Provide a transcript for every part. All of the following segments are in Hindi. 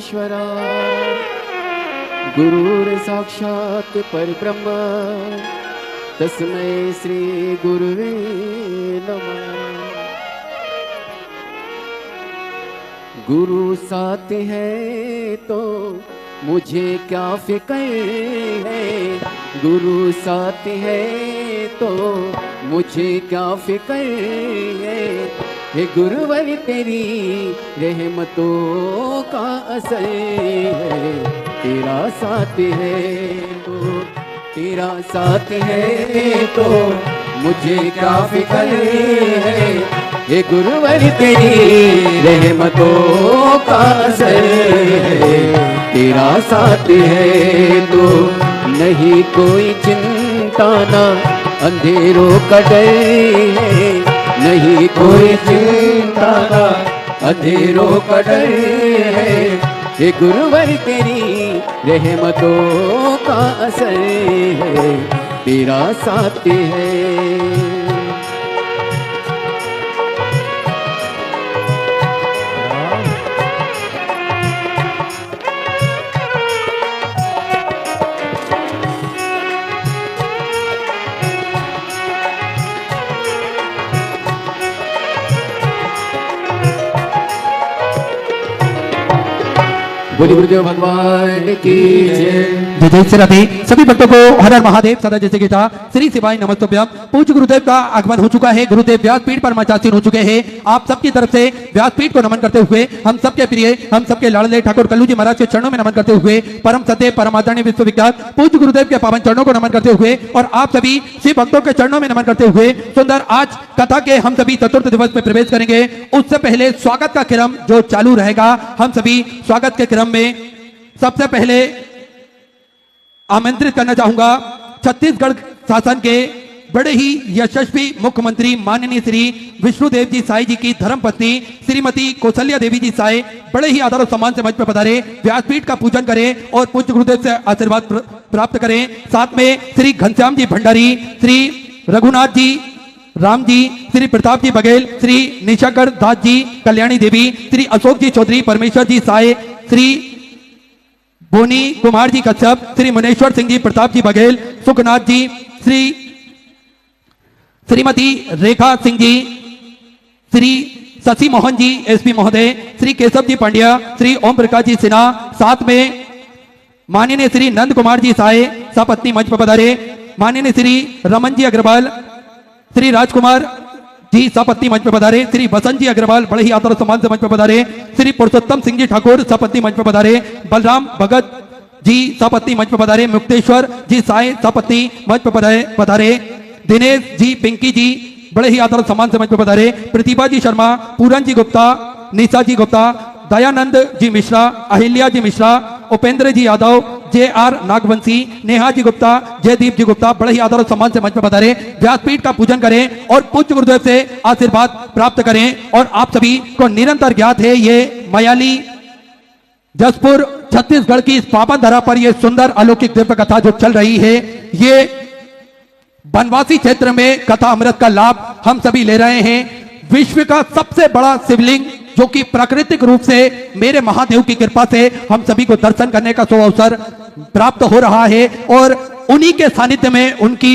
परमेश्वरा गुरुर् साक्षात् परब्रह्म तस्मै श्री गुरुवे नमः। गुरु साथ है तो मुझे क्या फिक्र है, गुरु साथ है तो मुझे क्या फिक्र है। हे गुरुवर तेरी रहमतों का असर है, तेरा साथ है तो तेरा साथ है तो मुझे क्या फिक्र है। हे गुरुवर तेरी रहमतों का असर है, तेरा साथ है तो नहीं कोई चिंता ना अंधेरों का डर है, नहीं कोई चिंता ना अंधेरों का डर है। हे गुरुवर तेरी रहमतों का असर है, तेरा साथ है। बोलिए गुरुदेव भगवान की जय। जय श्री राधे। सभी भक्तों को हर हर महादेव सदा जैसे की था श्री शिवाय नमस्तुभ्यम। पूज्य गुरुदेव का आगमन हो चुका है, गुरुदेव व्यासपीठ पर मचासीन हो चुके हैं। आप सबकी तरफ से व्यासपीठ को नमन करते हुए हम सबके प्रिय हम सबके लाडले ठाकुर कल्लू जी महाराज के चरणों में नमन करते हुए परम सत्य परम आदरणीय विश्वविख्यात पूज्य गुरुदेव के पावन चरणों को नमन करते हुए और आप सभी शिव भक्तों के चरणों में नमन करते हुए सुंदर आज कथा के हम सभी चतुर्थ दिवस में प्रवेश करेंगे। उससे पहले स्वागत का क्रम जो चालू रहेगा, हम सभी स्वागत के क्रम में सबसे पहले आमंत्रित करना चाहूंगा छत्तीसगढ़ शासन के बड़े ही यशस्वी मुख्यमंत्री माननीय श्री विष्णुदेव जी साई जी की धर्मपत्नी श्रीमती कौशल्या देवी जी साई बड़े ही आदर और सम्मान से मंच पर पधारे, व्यासपीठ का पूजन करें और पूज्य गुरुदेव से आशीर्वाद प्राप्त करें। साथ में श्री घनश्याम जी भंडारी, श्री रघुनाथ जी राम जी, श्री प्रताप जी बघेल, श्री निशाकर दास जी, कल्याणी देवी, श्री अशोक जी चौधरी, परमेश्वर जी साई, श्री बोनी कुमार जी कश्यप, श्री मुनेश्वर सिंह जी, प्रताप जी बघेल, सुखनाथ जी, श्रीमती रेखा सिंह जी, श्री शशि मोहन जी एसपी महोदय, श्री केशव जी पांड्या, श्री ओम प्रकाश जी सिन्हा, साथ में माननीय श्री नंद कुमार जी साय सपत्नी मंच पर पधारे, माननीय श्री रमन जी अग्रवाल, श्री राजकुमार जी सपत्नी मंच पर पधारे, श्री बसंत जी अग्रवाल बड़े ही आदर सम्मान से मंच पर पधारे, श्री पुरुषोत्तम सिंह जी ठाकुर सपत्नी मंच पर पधारे, बलराम भगत जी सपत्नी मंच पर पधारे, मुक्तेश्वर जी साय सपत्नी मंच पर पधारे, दिनेश जी पिंकी जी बड़े ही आदर सम्मान से मंच पर पधारे, प्रतिभा जी शर्मा, पूरन जी गुप्ता, निशा जी गुप्ता, दयानंद जी मिश्रा, अहिल्या जी मिश्रा, उपेंद्र जी यादव, JR नागवंशी, नेहा जी गुप्ता, जयदीप जी गुप्ता बड़े ही आदर और सम्मान से मंच पर पधारे, व्यासपीठ का पूजन करें और पूज्य गुरुदेव से आशीर्वाद प्राप्त करें। और आप सभी को निरंतर ज्ञात है ये मयाली जसपुर छत्तीसगढ़ की इस पावन धरा पर यह सुंदर अलौकिक दिव्य कथा जो चल रही है, ये बनवासी क्षेत्र में कथा अमृत का लाभ हम सभी ले रहे हैं। विश्व का सबसे बड़ा शिवलिंग जो कि प्राकृतिक रूप से मेरे महादेव की कृपा से हम सभी को दर्शन करने का अवसर प्राप्त हो रहा है और उन्हीं के सानिध्य में उनकी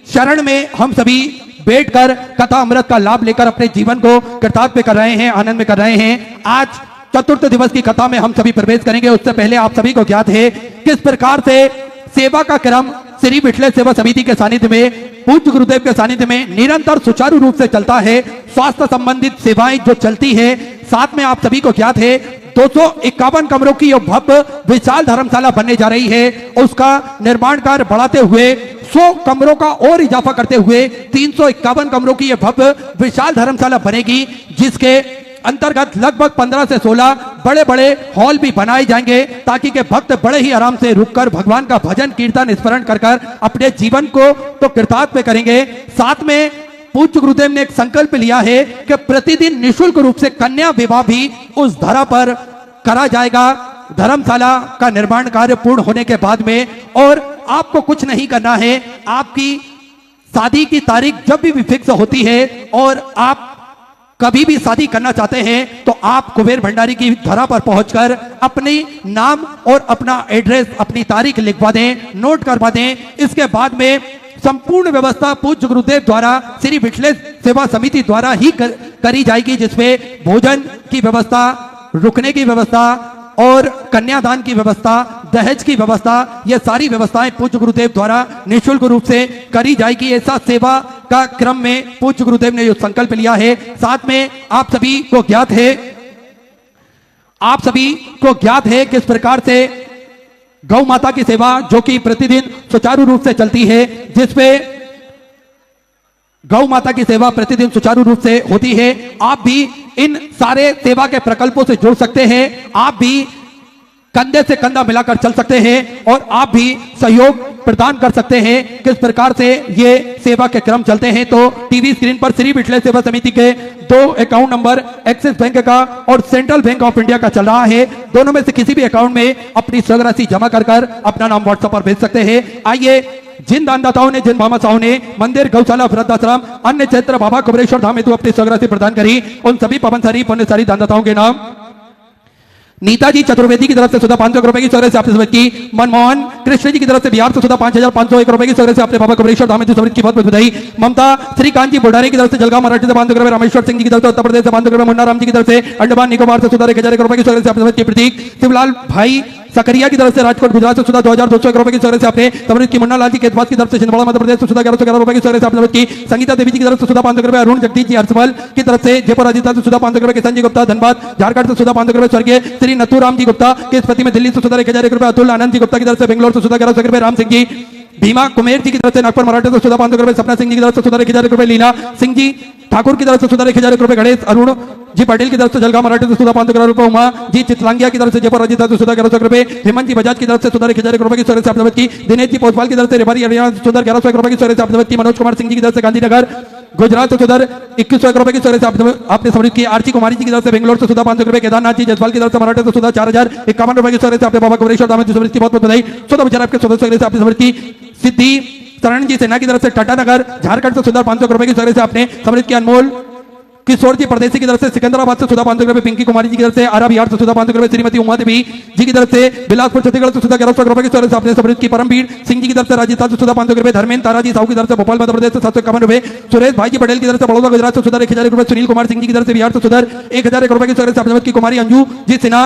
शरण में हम सभी बैठकर कथा अमृत का लाभ लेकर अपने जीवन को कृतार्थ कर रहे हैं, आनंद में कर रहे हैं। आज चतुर्थ दिवस की कथा में हम सभी प्रवेश करेंगे। उससे पहले आप सभी को ज्ञात है किस प्रकार से सेवा का क्रम श्री विठले सेवा समिति के सानिध्य में पूज्य गुरुदेव के सानिध्य में निरंतर सुचारू रूप से चलता है। स्वास्थ्य संबंधित सेवाएं जो चलती है, साथ में आप सभी को ज्ञात है 251 कमरों की भव्य विशाल धर्मशाला बनने जा रही है। उसका निर्माण कार्य बढ़ाते हुए 100 कमरों का और इजाफा करते हुए 351 कमरों की यह भव्य विशाल धर्मशाला बनेगी, जिसके अंतर्गत लगभग 15 से 16 बड़े बड़े हॉल भी बनाए जाएंगे ताकि के भक्त बड़े ही आराम से रुककर भगवान का भजन कीर्तन स्मरण कर अपने जीवन को तो कृतार्थ में करेंगे। साथ में पूज्य गुरुदेव ने एक संकल्प लिया है कि प्रतिदिन निःशुल्क रूप से कन्या विवाह भी उस धरा पर करा जाएगा धर्मशाला का निर्माण कार्य पूर्ण होने के बाद में। और आपको कुछ नहीं करना है, आपकी शादी की तारीख जब भी फिक्स होती है और आप कभी भी शादी करना चाहते हैं तो आप कुबेर भंडारी की धरा पर पहुंचकर अपनी नाम और अपना एड्रेस, अपनी तारीख लिखवा दें, नोट करवा दें। इसके बाद में संपूर्ण व्यवस्था पूज्य गुरुदेव द्वारा श्री विठलेश सेवा समिति द्वारा ही करी जाएगी, जिसमें भोजन की व्यवस्था, रुकने की व्यवस्था और कन्यादान की व्यवस्था, दहेज की व्यवस्था, ये सारी व्यवस्थाएं पूज्य गुरुदेव द्वारा निःशुल्क रूप से करी जाएगी। ऐसा सेवा का क्रम में पूज्य गुरुदेव ने जो संकल्प लिया है। साथ में आप सभी को ज्ञात है किस प्रकार से गौ माता की सेवा जो कि प्रतिदिन सुचारू रूप से चलती है, जिसपे गौ माता की सेवा प्रतिदिन सुचारू रूप से होती है। आप भी इन सारे सेवा के प्रकल्पों से जुड़ सकते हैं। आप भी कंधे से कंधा मिलाकर चल सकते हैं और आप भी सहयोग प्रदान कर सकते हैं। किस प्रकार से ये सेवा के क्रम चलते हैं तो टीवी स्क्रीन पर श्री विठलेश सेवा समिति के 2 अकाउंट नंबर एक्सिस बैंक का और सेंट्रल बैंक ऑफ इंडिया का चल रहा है। दोनों में से किसी भी अकाउंट में अपनी स्वराशि जमा कर अपना नाम व्हाट्सएप पर भेज सकते हैं। आइए, जिन दानदाताओं ने, जिन भामाशाहों ने मंदिर, गौशाला, वृद्धाश्रम, अन्य क्षेत्र, बाबा कुबेरेश्वर धाम हेतु अपनी स्वराशि प्रदान करी, उन सभी पवनसारी पुण्यसारी दानदाताओं के नाम नीताजी चतुर्वेदी की तरफ से सुधा 500 रुपए की स्वराशि आपने समझ की। मनमोहन कृष्ण जी की तरफ से बिहार से सुधा 5501 रुपए की स्वराशि आपने बाबा कुबेरेश्वर धाम हेतु समृद्धि की बहुत बधाई। ममता श्रीकांत जी बुढ़ारी की तरफ से जलगांव मराठी से 500 रुपए, रामेश्वर सिंह जी की तरफ से उत्तर प्रदेश से 500 रुपए, मुन्ना राम जी की तरफ से अंडमान निकोबार से सुधा 1000 रुपए की स्वराशि आपने समझ की। प्रतीक शिवलाल भाई सकरिया की तरफ से राजकोट गुजरात से सुधा 2201 रुपए की स्वराशि आपने समृद्ध की। मुन्ना लाल जी केतवास की तरफ से छिंदवाड़ा मध्य प्रदेश से सुधा 1111 रुपए की स्वराशि आपने समृद्ध की। संगीता देवी जी की तरफ से सुधा 500 रुपए, अरुण जगदीश जी हर्षमल की तरफ से जयपुर राजस्थान से सुधा 500 रुपए, किशन जी गुप्ता धनबाद झारखंड से सुधा 500 रुपए, स्वर्गीय श्री नथुराम जी गुप्ता के स्पति में दिल्ली से सुधा 1000 रुपए, अतुल आनंद जी गुप्ता की तरफ से बेंगलोर से सुधा 1100 रुपए, राम सिंह जी भीमा कुमेर जी की तरफ से नागपुर मराठा से सुधा 500 रुपए, सपना सिंह जी की तरफ से सुधा 1000 रुपए, लीना सिंह जी ठाकुर की तरफ से सुधा 1000 रुपए, गणेश अरुण जी पटेल की तरफ से जलगांव मराठी से सुधा 500 रुपए, उमा जी चितलांगिया की तरफ से जयपुर राजस्थान से सुधा 1100 रुपए, हेमंत जी बजाज की तरफ से सुधा 1000 रुपए की स्वराशि आपने की। दिनेश जी पोस्टपाल की तरफ से रेवाड़ी हरियाणा से सुधा 1100 रुपए की स्वराशि आपने की। मनोज कुमार सिंह जी की तरफ से गांधीनगर गुजरात से सुधा 2100 रुपए की स्वराशि आपने समृद्ध की। आरती कुमारी जी की तरफ से बेंगलोर से सुधा 500 रुपए, केदारनाथ जी जसवाल की तरफ से मराठा से सुधा 4051 रुपए की स्वराशि आपने बाबा कुबेरेश्वर धाम हेतु समृद्धि की बहुत बधाई। सुधा विचार आपके सदस्य आपने समृद्ध की। सिद्धि शरण जी सेना की तरफ से टाटानगर झारखंड से सुधा 500 रुपए की स्वराशि आपने समृद्ध की। अनमोल किशोर जी परदेसी की तरफ से सिकंदराबाद से सुधा 500 रुपए, पिंकी कुमारी जी की तरफ से आरा बिहार से सुधा 500 रुपए, श्रीमती उमा देवी जी की तरफ से बिलासपुर छत्तीसगढ़ से सुधा 1100 रुपए की स्वराशि आपने समृद्ध की। परमवीर सिंह जी की तरफ से राजस्थान से सुधा 500 रुपए, धर्मेंद्र तारा जी साहू की तरफ से भोपाल मध्य प्रदेश से 751 रुपए, सुरेश भाई जी पटेल की तरफ से बड़ौदा गुजरात से सुधा 1000 रुपए, सुनील कुमार सिंह जी की तरफ से बिहार से सुधा 1000 रुपए की स्वराशि आपने की। कुमारी अंजू जी सिन्हा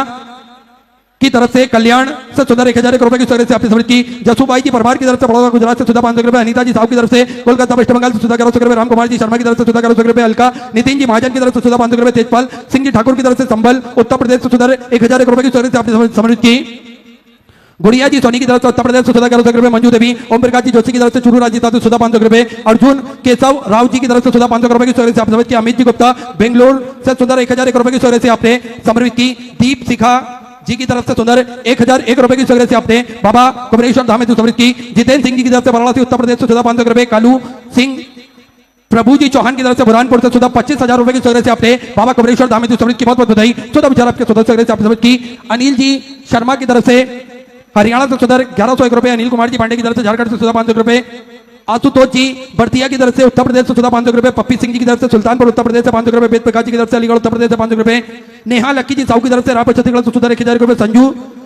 की तरफ से कल्याण से सुधा 1000 रुपए की स्वराशि आपने समृद्ध की। जसूबाई जी परमार की तरफ से बड़ौदा गुजरात से सुधा 500 रुपए, अनीता जी साहू की तरफ से कोलकाता वेस्ट बंगाल से सुधा 1100 रुपए, राम कुमार जी शर्मा की तरफ से सुधा 1100 रुपए, अलका नितिन जी महाजन की तरफ से सुधा 500 रुपए, तेजपाल सिंह जी ठाकुर की तरफ से संभल उत्तर प्रदेश से सुधा 1000 रुपए की स्वराशि आपने समृद्ध की। गुड़िया जी सोनी की तरफ से उत्तर प्रदेश से सुधा 1100 रुपए, मंजू देवी ओम प्रकाश जी जोशी की तरफ से चूरू राजस्थान से सुधा 500 रुपए, अर्जुन केशव राव जी की तरफ से सुधा 500 रुपए की स्वराशि आपने समृद्ध की। अमित जी गुप्ता बेंगलोर से सुधा 1001 रुपए की स्वराशि आपने समृद्ध की। दीप शिखा जी की तरफ से सुंदर 1001 रुपए की स्वराशि आपने बाबा कुबेरेश्वर धाम हेतु समृद्ध की। जितेंद्र सिंह जी की तरफ से वाराणसी उत्तर प्रदेश से सुधा 500 रुपए, कालू सिंह प्रभु जी चौहान की तरफ से बुरहानपुर से सुधा 25,000 रुपए की स्वराशि आपने बाबा कुबेरेश्वर धाम हेतु समृद्ध की बहुत बहुत बधाई। सुधा विचार आपके सुधा स्वराशि आपने समृद्ध की। अनिल जी शर्मा की तरफ से हरियाणा से सुधा 1101 रुपए, अनिल कुमार जी पांडे की तरफ से झारखंड से सुधा 500 रुपए, आशुतोष जी बर्तिया की तरफ से उत्तर प्रदेश से सुधा 500 रुपए, पप्पी सिंह जी की तरफ से सुल्तानपुर उत्तर प्रदेश से 500 रुपए, वेद प्रकाश जी की तरफ से अलीगढ़ उत्तर प्रदेश से 500 रुपए, नेहा लक्की जी साहू की तरफ से रायपुर छत्तीसगढ़ से सुधा 1000 रुपए,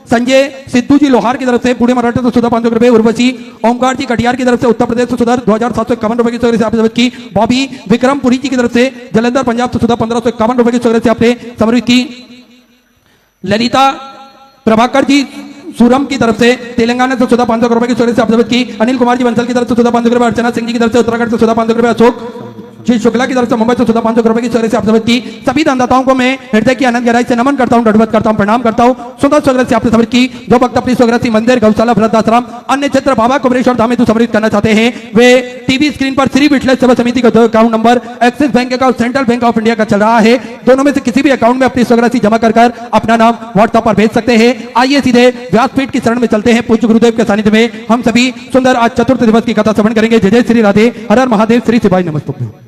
संजय सिद्धू जी लोहार की तरफ से पुणे मराठा से सुधा 500 रुपए, उर्वशी ओमकार जी कटियार की तरफ से उत्तर प्रदेश से सुधा 2751 रुपए की स्वराशि आपने समृद्ध की। बॉबी विक्रमपुरी जी की तरफ से जलंधर पंजाब से सुधा 1551 रुपए की स्वराशि आपने समृद्ध की। ललिता प्रभाकर जी सूरम की तरफ से तेलंगाना से सुधा 500 रुपए की स्वराशि आपने समृद्ध की। अनिल कुमार जी बंसल की तरफ से सुधा 500 रुपए, अर्चना सिंह जी की तरफ से उत्तराखंड से सुधा 500 रुपए, अशोक जी शुक्ला की तरफ से मुंबई से सुधा 500 रुपए की स्वराशि आपने समृद्ध की। सभी दानदाताओं को मैं हृदय की अनंत गहराई से नमन करता हूं, दंडवत करता हूं, प्रणाम करता हूं। सुधा स्वराशि आपने समृद्ध की। जो भक्त अपनी स्वराशि मंदिर, गौशाला, वृद्धाश्रम, अन्य क्षेत्र बाबा कुबेरेश्वर धाम हेतु समृद्ध करना चाहते हैं वे टीवी स्क्रीन पर श्री विठलेश सेवा समिति का अकाउंट नंबर एक्सिस बैंक का और सेंट्रल बैंक ऑफ इंडिया का चल रहा है। दोनों में से किसी भी अकाउंट में अपनी स्वराशि जमा कर अपना नाम व्हाट्सएप पर भेज सकते हैं। आइए सीधे व्यासपीठ की शरण में चलते हैं। पूज्य गुरुदेव के सानिध्य में हम सभी सुंदर आज चतुर्थ दिवस की कथा श्रवण करेंगे। जय जय श्री राधे, हर हर महादेव, श्री शिवाय नमस्तुभ्यं।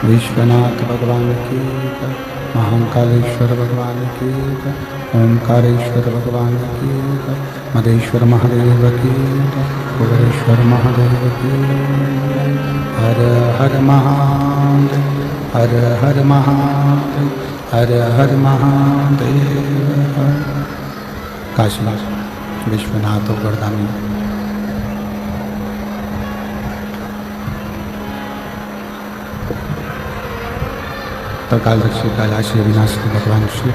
विश्वनाथ भगवान की जय, महाकालेश्वर भगवान की जय, ओंकारेश्वर भगवान की जय, मदेश्वर महादेव की जय, भुवनेश्वर महादेव की जय। हर हर महादेव, हर हर महादेव, हर हर महादेव। काशी विश्वनाथ गोवर्धन कालदर्शी कैलाशी विनाशी भगवान श्री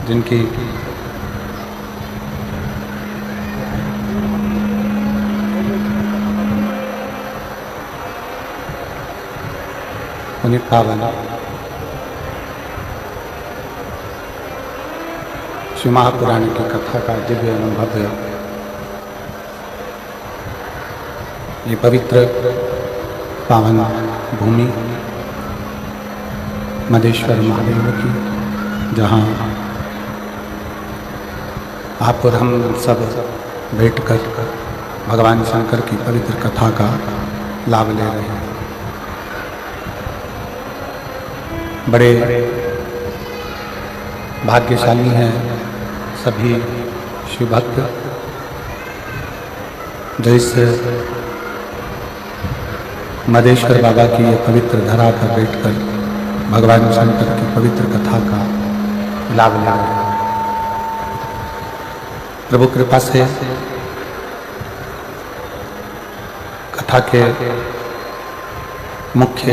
जिनकी पुण्य पावन श्री महापुराण की कथा का दिव्य एवं भव्य ये पवित्र पावन भूमि मदेश्वर महादेव की, जहाँ आप और हम सब बैठकर भगवान शंकर की पवित्र कथा का लाभ ले रहे हैं। बड़े भाग्यशाली हैं सभी शिव भक्त जो इस मदेश्वर बाबा की ये पवित्र धरा पर बैठकर भगवान शंकर की पवित्र कथा का लाभ ले रहे हैं। प्रभु कृपा से कथा के मुख्य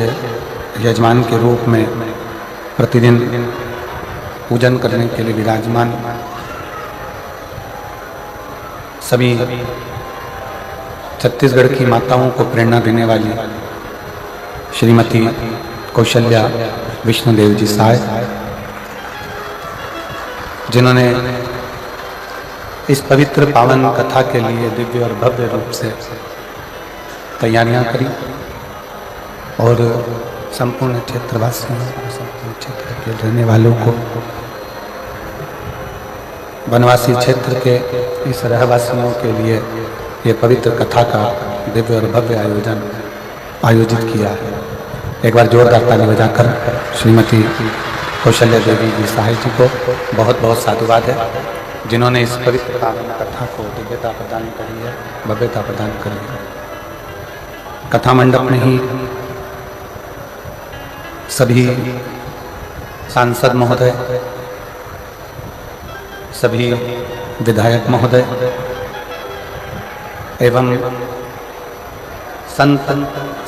यजमान के रूप में प्रतिदिन पूजन करने के लिए विराजमान सभी छत्तीसगढ़ की माताओं को प्रेरणा देने वाली श्रीमती कौशल्या विष्णुदेव जी साय, जिन्होंने इस पवित्र पावन कथा के लिए दिव्य और भव्य रूप से तैयारियां करी और संपूर्ण क्षेत्रवासियों, संपूर्ण क्षेत्र के रहने वालों को, वनवासी क्षेत्र के इस रहवासियों के लिए ये पवित्र कथा का दिव्य और भव्य आयोजित किया है। एक बार जोरदार ताली बजाकर श्रीमती कौशल्या देवी जी साहिब जी को बहुत बहुत साधुवाद है, जिन्होंने इस पवित्र पावन कथा को दिव्यता प्रदान करी है, भव्यता प्रदान करी है। कथा मंडप में ही सभी सांसद महोदय, सभी विधायक महोदय एवं संत,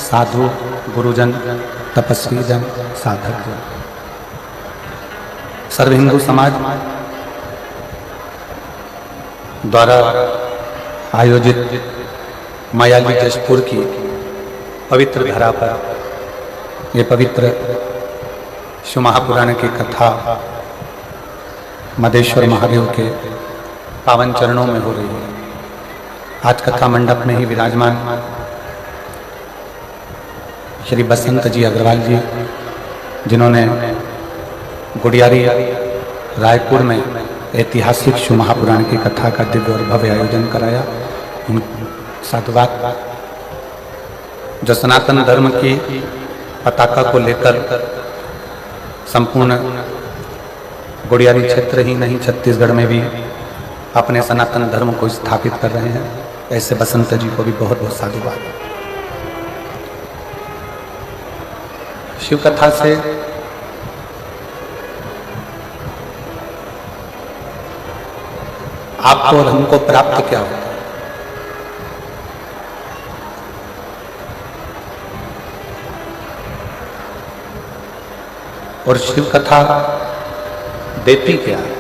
साधु, गुरुजन, तपस्वी जन, साधक जन, सर्व हिंदू समाज द्वारा आयोजित मायाली जशपुर की पवित्र धरा पर ये पवित्र शिव महापुराण की कथा मदेश्वर महादेव के पावन चरणों में हो रही है। आज कथा मंडप में ही विराजमान श्री बसंत जी अग्रवाल जी, जिन्होंने गुड़ियारी रायपुर में ऐतिहासिक शिव महापुराण की कथा का दिव्य और भव्य आयोजन कराया, उन साधुवाद। जो सनातन धर्म की पताका को लेकर संपूर्ण गुड़ियारी क्षेत्र ही नहीं छत्तीसगढ़ में भी अपने सनातन धर्म को स्थापित कर रहे हैं, ऐसे बसंत जी को भी बहुत बहुत साधुवाद। शिव कथा से आपको और हमको प्राप्त क्या होता है? और शिव कथा देती क्या है?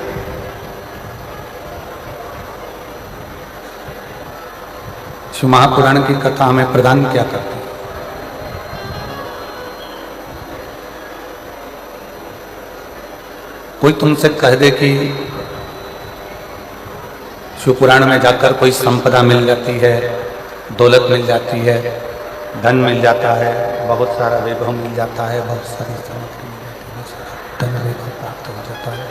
शिव महापुराण की कथा हमें प्रदान क्या करती है? कोई तुमसे कह दे कि शिव पुराण में जाकर कोई संपदा मिल जाती है, दौलत मिल जाती है, धन मिल जाता है, बहुत सारा वैभव मिल जाता है, बहुत सारी सामग्री मिल जाती है, धन वैभव प्राप्त हो जाता है,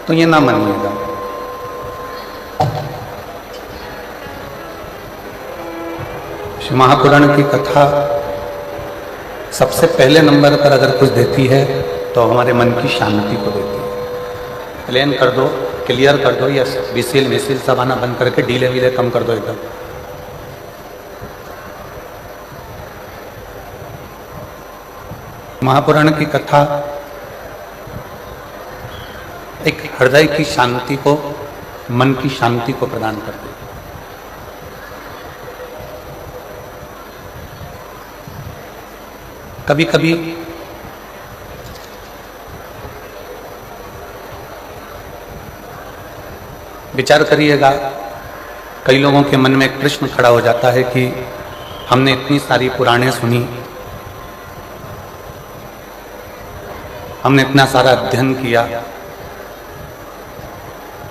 तो ये ना मानिएगा। शिव महापुराण की कथा सबसे पहले नंबर पर अगर कुछ देती है तो हमारे मन की शांति को देती है। प्लेन कर दो, क्लियर कर दो, या विसिल विसिल सब आना बंद करके डीले वीले कम कर दो एकदम। महापुराण की कथा एक हृदय की शांति को, मन की शांति को प्रदान करती है। कभी कभी विचार करिएगा, कई लोगों के मन में एक प्रश्न खड़ा हो जाता है कि हमने इतनी सारी पुराणें सुनी, हमने इतना सारा अध्ययन किया,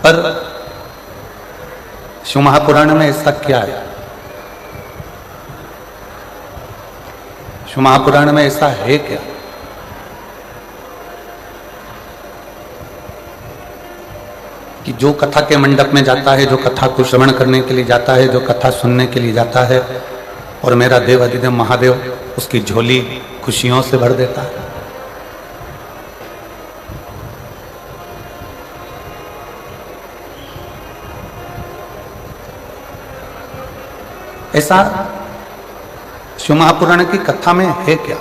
पर शिव महापुराण में ऐसा क्या है? शिव महापुराण में ऐसा है क्या? कि जो कथा के मंडप में जाता है, जो कथा को श्रवण करने के लिए जाता है, जो कथा सुनने के लिए जाता है, और मेरा देव अधिदेव महादेव उसकी झोली खुशियों से भर देता है। ऐसा शिव महापुराण की कथा में है क्या?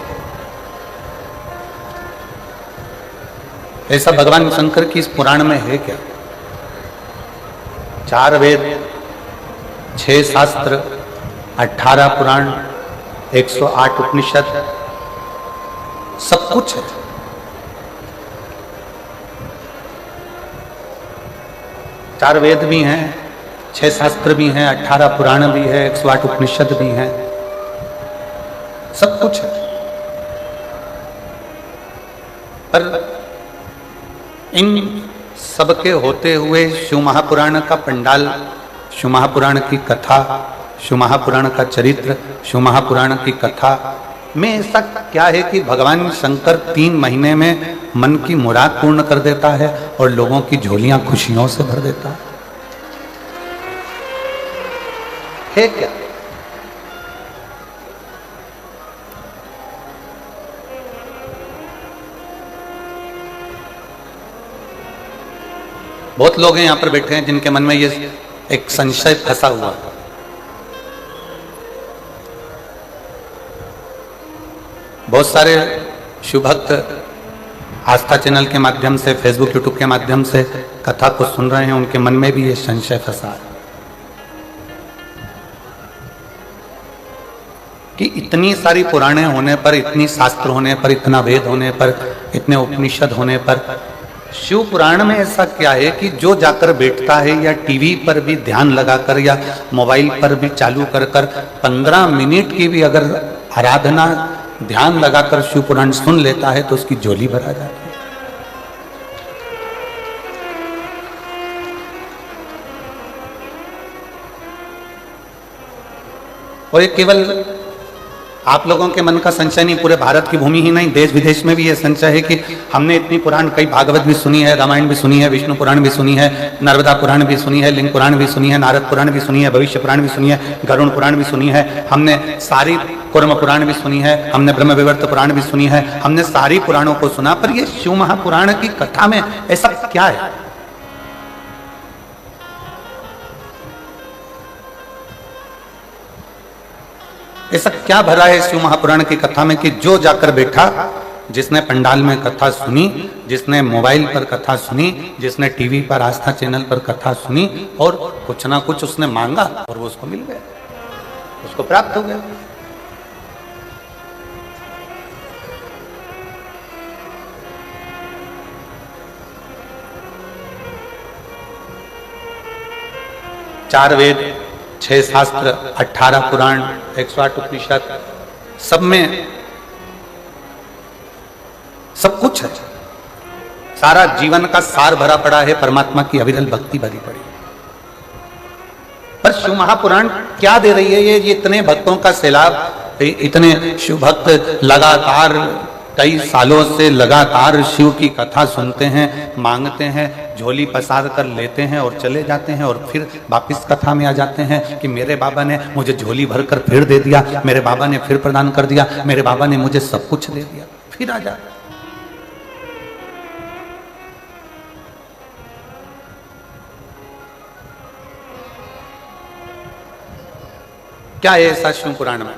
ऐसा भगवान शंकर की इस पुराण में है क्या? 4 वेद, 6 शास्त्र, 18 पुराण, 108 उपनिषद, सब कुछ है। चार वेद भी हैं, 6 शास्त्र भी हैं, 18 पुराण भी है, 108 उपनिषद भी हैं, सब कुछ है। पर इन सबके होते हुए शिव महापुराण का पंडाल, शिव महापुराण की कथा, शिव महापुराण का चरित्र, शिव महापुराण की कथा में ऐसा क्या है कि भगवान शंकर 3 महीने में मन की मुराद पूर्ण कर देता है और लोगों की झोलियां खुशियों से भर देता है क्या? बहुत लोग हैं यहां पर बैठे हैं जिनके मन में ये एक संशय फंसा हुआ है। बहुत सारे शिव भक्त आस्था चैनल के माध्यम से, फेसबुक यूट्यूब के माध्यम से कथा को सुन रहे हैं, उनके मन में भी ये संशय फंसा है कि इतनी सारी पुराणे होने पर, इतनी शास्त्र होने पर, इतना वेद होने पर, इतने उपनिषद होने पर, शिव पुराण में ऐसा क्या है कि जो जाकर बैठता है या टीवी पर भी ध्यान लगाकर या मोबाइल पर भी चालू कर 15 मिनट की भी अगर आराधना ध्यान लगाकर शिव पुराण सुन लेता है तो उसकी झोली भरा जाती है। और ये केवल आप लोगों के मन का संशय नहीं, पूरे भारत की भूमि ही नहीं, देश विदेश में भी ये संशय है कि हमने इतनी पुराण, कई भागवत भी सुनी है, रामायण भी सुनी है, विष्णु पुराण भी सुनी है, नर्मदा पुराण भी सुनी है, लिंग पुराण भी सुनी है, नारद पुराण भी सुनी है, भविष्य पुराण भी सुनी है, गरुण पुराण भी सुनी है, हमने सारी कूर्म पुराण भी सुनी है, हमने ब्रह्म विवर्त पुराण भी सुनी है, हमने सारी पुराणों को सुना। पर ये शिव महापुराण की कथा में ऐसा क्या है? ऐसा क्या भरा है शिव महापुराण की कथा में कि जो जाकर बैठा, जिसने पंडाल में कथा सुनी, जिसने मोबाइल पर कथा सुनी, जिसने टीवी पर आस्था चैनल पर कथा सुनी और कुछ ना कुछ उसने मांगा और वो उसको मिल गया, उसको प्राप्त हो गया। चार वेद, 6 शास्त्र, 18 पुराण, 108 उपनिषद, सब में सब कुछ है। सारा जीवन का सार भरा पड़ा है, परमात्मा की अविरल भक्ति भरी पड़ी। पर शिव महापुराण क्या दे रही है? ये इतने भक्तों का सैलाब, इतने शिव भक्त लगातार कई सालों से लगातार शिव की कथा सुनते हैं, मांगते हैं, झोली पसार कर लेते हैं और चले जाते हैं, और फिर वापिस कथा में आ जाते हैं कि मेरे बाबा ने मुझे झोली भरकर फिर दे दिया, मेरे बाबा ने फिर प्रदान कर दिया, मेरे बाबा ने मुझे सब कुछ दे दिया, फिर आ जा। क्या है ऐसा शिव पुराण में?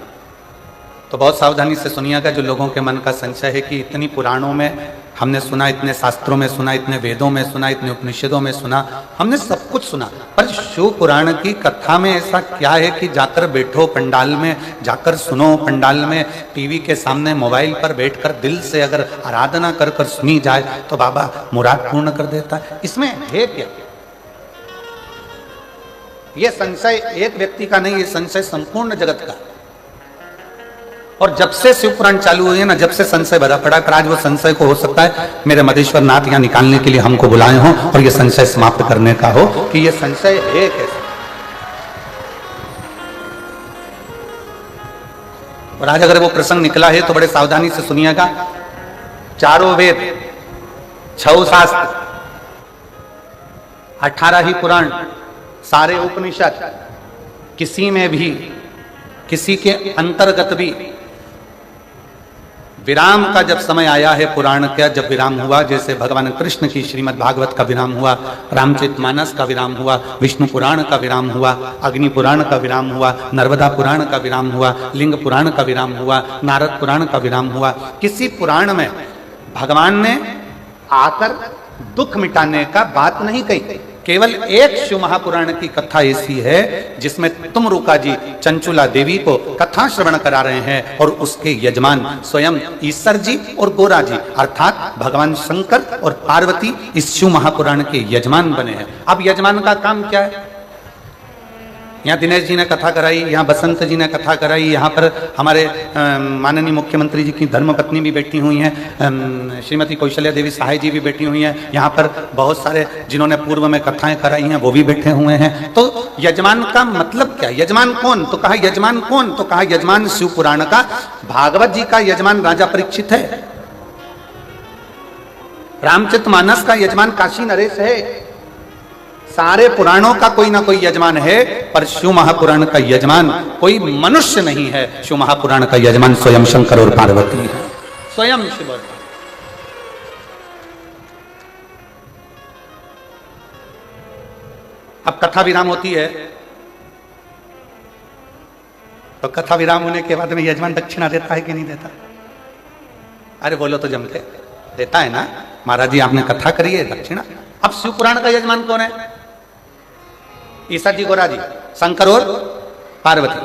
तो बहुत सावधानी से सुनिएगा। जो लोगों के मन का संशय है कि इतनी पुराणों में हमने सुना, इतने शास्त्रों में सुना, इतने वेदों में सुना, इतने उपनिषदों में सुना, हमने सब कुछ सुना, पर शिव पुराण की कथा में ऐसा क्या है कि जाकर बैठो पंडाल में, जाकर सुनो पंडाल में, टीवी के सामने मोबाइल पर बैठकर दिल से अगर आराधना कर कर सुनी जाए तो बाबा मुराद पूर्ण कर देता है? इसमें है क्या? यह संशय एक व्यक्ति का नहीं, ये संशय संपूर्ण जगत का। और जब से शिव पुराण चालू हुई है ना, जब से संशय भरा पड़ा, पर आज वो संशय को हो सकता है मेरे मदेश्वर नाथ यहाँ निकालने के लिए हमको बुलाए हों और ये संशय समाप्त करने का हो कि ये संशय है कैसे। और आज अगर वो प्रसंग निकला है तो बड़े सावधानी से सुनिएगा। चारों वेद, 6 शास्त्र, 18 ही पुराण, सारे उपनिषद, किसी में भी, किसी के अंतर्गत भी विराम का जब समय आया है, पुराण का जब विराम हुआ, जैसे भगवान कृष्ण की श्रीमद् भागवत का विराम हुआ, रामचरितमानस का विराम हुआ, विष्णु पुराण का विराम हुआ, अग्नि पुराण का विराम हुआ, नर्मदा पुराण का विराम हुआ, लिंग पुराण का विराम हुआ, नारद पुराण का विराम हुआ, किसी पुराण में भगवान ने आकर दुख मिटाने का बात नहीं कही। केवल एक शिव महापुराण की कथा ऐसी है जिसमें तुमरुका जी चंचुला देवी को कथा श्रवण करा रहे हैं और उसके यजमान स्वयं ईश्वर जी और गोरा जी अर्थात भगवान शंकर और पार्वती इस शिव महापुराण के यजमान बने हैं। अब यजमान का काम क्या है? यहाँ दिनेश जी ने कथा कराई, यहाँ बसंत जी ने कथा कराई, यहाँ पर हमारे माननीय मुख्यमंत्री जी की धर्मपत्नी भी बैठी हुई हैं, श्रीमती कौशल्या देवी सहाय जी भी बैठी हुई हैं, यहाँ पर बहुत सारे जिन्होंने पूर्व में कथाएं कराई हैं वो भी बैठे हुए हैं। तो यजमान का मतलब क्या? यजमान कौन? तो कहा यजमान कौन? तो कहा यजमान शिव पुराण का, भागवत जी का यजमान राजा परीक्षित है, रामचरितमानस का यजमान काशी नरेश है, सारे पुराणों का कोई ना कोई यजमान है, पर शिव महापुराण का यजमान कोई मनुष्य नहीं है। शिव महापुराण का यजमान स्वयं शंकर और पार्वती है, स्वयं शिव। अब कथा विराम होती है तो कथा विराम होने के बाद में यजमान दक्षिणा देता है कि नहीं देता? अरे बोलो तो जमते, देता है ना। महाराज जी आपने कथा करी है, दक्षिणा। अब शिव पुराण का यजमान कौन है? ईश्वर जी, गोरा जी, शंकर और पार्वती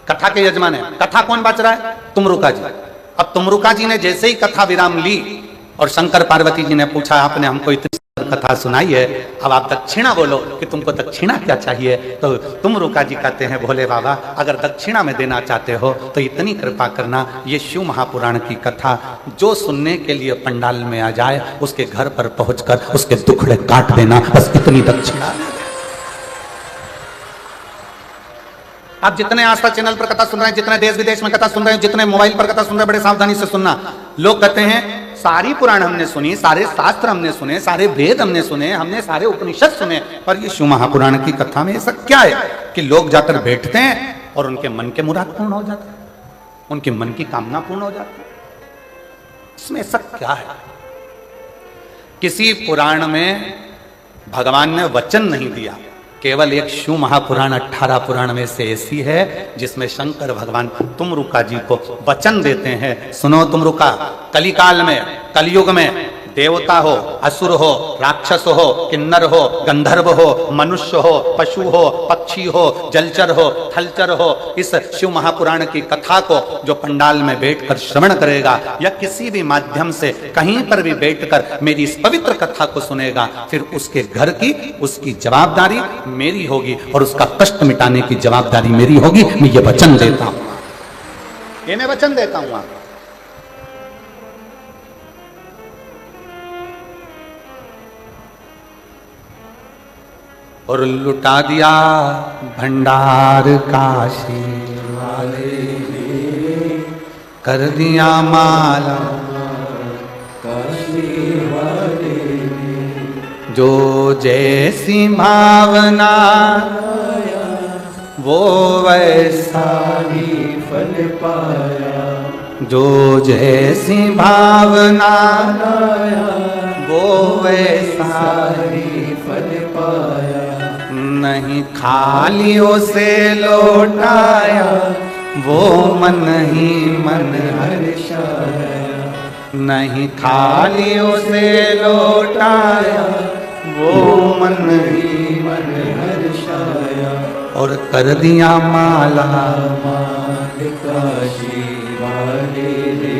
कथा के यजमान है। कथा कौन बच रहा है? तुमरुका जी। अब तुमरुका जी ने जैसे ही कथा विराम ली और शंकर पार्वती जी ने पूछा, आपने हमको इतनी कथा सुनाई है, अब आप दक्षिणा बोलो कि तुमको दक्षिणा क्या चाहिए? तो तुमरुका जी कहते हैं, भोले बाबा अगर दक्षिणा में देना चाहते हो तो इतनी कृपा करना, ये शिव महापुराण की कथा जो सुनने के लिए पंडाल में आ जाए उसके घर पर पहुंचकर उसके दुखड़े काट देना, बस इतनी दक्षिणा। आप जितने आस्था चैनल पर कथा सुन रहे हैं, जितने देश विदेश में कथा सुन रहे हैं, जितने मोबाइल पर कथा सुन रहे हैं, बड़े सावधानी से सुनना। लोग कहते हैं सारी पुराण हमने सुनी, सारे शास्त्र हमने सुने, सारे वेद हमने सुने, हमने सारे उपनिषद सुने, पर ये शिव महापुराण की कथा में ऐसा क्या है कि लोग जाकर बैठते हैं और उनके मन के मुराद पूर्ण हो जाते हैं, उनके मन की कामना पूर्ण हो जाती है? इसमें ऐसा क्या है? किसी पुराण में भगवान ने वचन नहीं दिया, केवल एक शिव महापुराण 18 पुराण में से ऐसी है जिसमें शंकर भगवान तुमरुका जी को वचन देते हैं, सुनो तुमरुका, कलिकाल में, कलयुग में देवता हो, असुर हो, राक्षस हो, किन्नर हो, गंधर्व हो, मनुष्य हो, पशु हो, पक्षी हो, जलचर हो, थलचर हो, इस शिव महापुराण की कथा को जो पंडाल में बैठकर श्रवण करेगा या किसी भी माध्यम से कहीं पर भी बैठकर मेरी इस पवित्र कथा को सुनेगा, फिर उसके घर की उसकी जवाबदारी मेरी होगी और उसका कष्ट मिटाने की जवाबदारी मेरी होगी। मैं ये वचन देता हूं, ये मैं वचन देता हूं। और लुटा दिया भंडार काशी वाले ने, कर दिया माला काशी वाले ने, जो जैसी भावना वो वैसा ही फल पाया, जो जैसी भावना वो वैसा ही फल पाया, नहीं खालियों से लौटाया वो मन ही मन हर्षाया, नहीं खालियों से लौटाया वो मन ही मन हर्षाया, और कर दिया माला माल काशी वाले ने,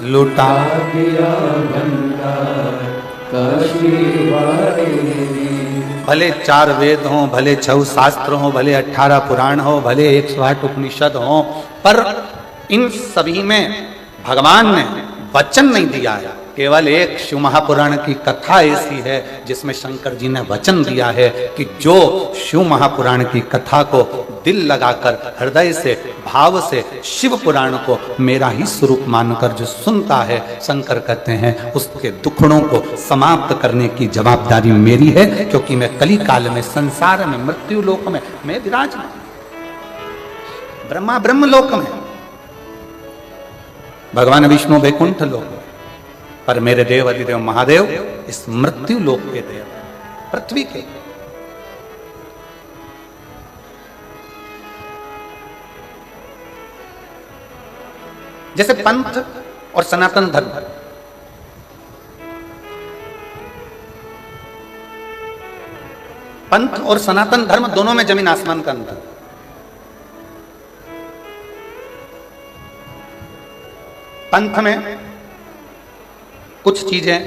लुटा दिया भंडार काशी वाले ने। भले 4 वेद हों, भले 6 शास्त्र हों, भले 18 पुराण हो, भले 108 उपनिषद हों, पर इन सभी में भगवान ने वचन नहीं दिया है केवल एक शिव महापुराण की कथा ऐसी है जिसमें शंकर जी ने वचन दिया है कि जो शिव महापुराण की कथा को दिल लगाकर हृदय से भाव से शिव पुराण को मेरा ही स्वरूप मानकर जो सुनता है, शंकर कहते हैं उसके दुखड़ों को समाप्त करने की जवाबदारी मेरी है, क्योंकि मैं कली काल में संसार में मृत्यु लोक में मैं विराजमान, ब्रह्मा ब्रह्म लोक में, भगवान विष्णु वैकुंठ लोक में, पर मेरे देव अधिदेव महादेव इस मृत्यु लोक के देव, पृथ्वी के। जैसे पंथ और सनातन धर्म, पंथ और सनातन धर्म दोनों में जमीन आसमान का अंतर। पंथ में कुछ चीजें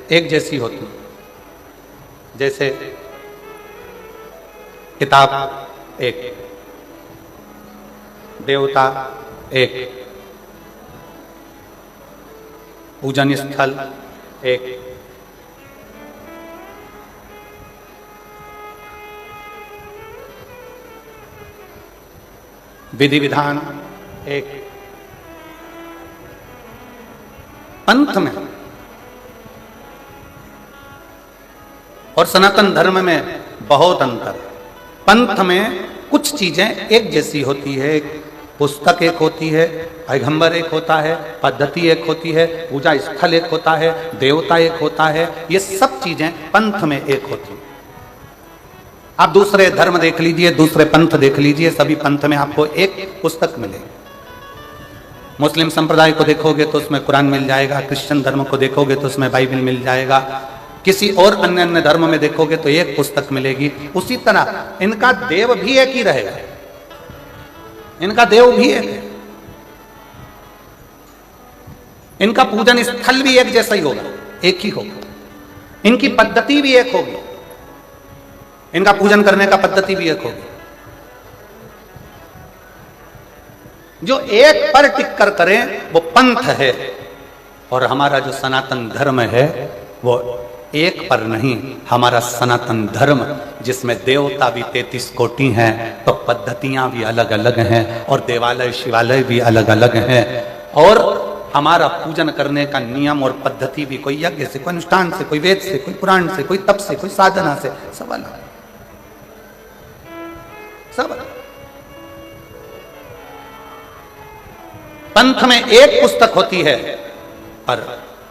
एक जैसी होती हैं, जैसे किताब एक, देवता एक, पूजन स्थल एक, विधि विधान एक। पंथ में और सनातन धर्म में बहुत अंतर। पंथ में कुछ चीजें एक जैसी होती है, पुस्तक एक होती है, पैगंबर एक होता है, पद्धति एक होती है, पूजा स्थल एक होता है, देवता एक होता है, ये सब चीजें पंथ में एक होती हैं। आप दूसरे धर्म देख लीजिए, दूसरे पंथ देख लीजिए, सभी पंथ में आपको एक पुस्तक मिलेगी। मुस्लिम संप्रदाय को देखोगे तो उसमें कुरान मिल जाएगा, क्रिश्चियन धर्म को देखोगे तो उसमें बाइबल मिल जाएगा, किसी और अन्य धर्म में देखोगे तो एक पुस्तक मिलेगी। उसी तरह इनका देव भी एक ही रहेगा, इनका देव भी एक है, इनका पूजन स्थल भी एक जैसा ही होगा, एक ही होगा, इनकी पद्धति भी एक होगी, इनका पूजन करने का पद्धति भी एक होगी। जो एक पर टिक कर करें वो पंथ है, और हमारा जो सनातन धर्म है वो एक पर नहीं। हमारा सनातन धर्म जिसमें देवता भी 33 कोटि हैं, तो पद्धतियां भी अलग अलग हैं, और देवालय शिवालय भी अलग अलग हैं, और हमारा पूजन करने का नियम और पद्धति भी कोई यज्ञ से, कोई अनुष्ठान से, कोई वेद से, कोई पुराण से, कोई तप से, कोई साधना से, सब अलग, सब अलग। पंथ में एक पुस्तक होती है, पर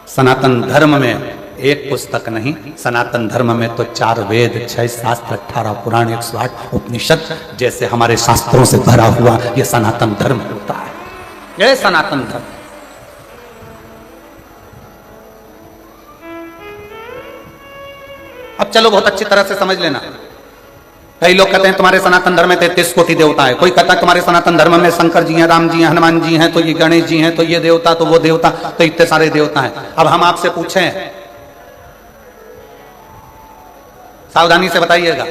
सनातन धर्म में एक पुस्तक नहीं। सनातन धर्म में तो 4 वेद, 6 शास्त्र, 18 पुराण, 108 उपनिषद जैसे हमारे शास्त्रों से भरा हुआ ये सनातन धर्म होता है, यह सनातन धर्म। अब चलो बहुत अच्छी तरह से समझ लेना। कई लोग कहते हैं तुम्हारे सनातन धर्म में 33 कोटि देवता है, कोई कहता है तुम्हारे सनातन धर्म में शंकर जी हैं, राम जी हैं, हनुमान जी हैं, तो ये गणेश जी हैं, तो ये देवता, तो वो देवता, तो इतने सारे देवता हैं। अब हम आपसे पूछें, सावधानी से बताइएगा,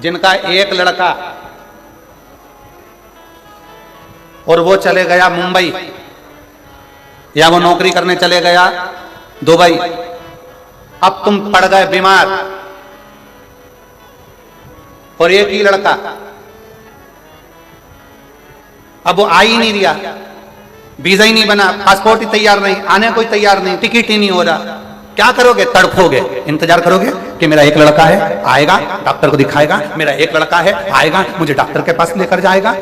जिनका एक लड़का और वो चले गया मुंबई, या वो नौकरी करने चले गया दुबई, अब तुम पड़ गए बीमार, और एक ही लड़का, अब वो आ ही नहीं रहा, वीजा ही नहीं बना, पासपोर्ट ही तैयार नहीं, आने कोई तैयार नहीं, टिकट ही नहीं हो रहा, क्या करोगे? तड़फोगे, इंतजार करोगे कि मेरा एक लड़का है, आएगा, डॉक्टर को दिखाएगा, मेरा एक लड़का है, आएगा, मुझे डॉक्टर के पास लेकर जाएगा।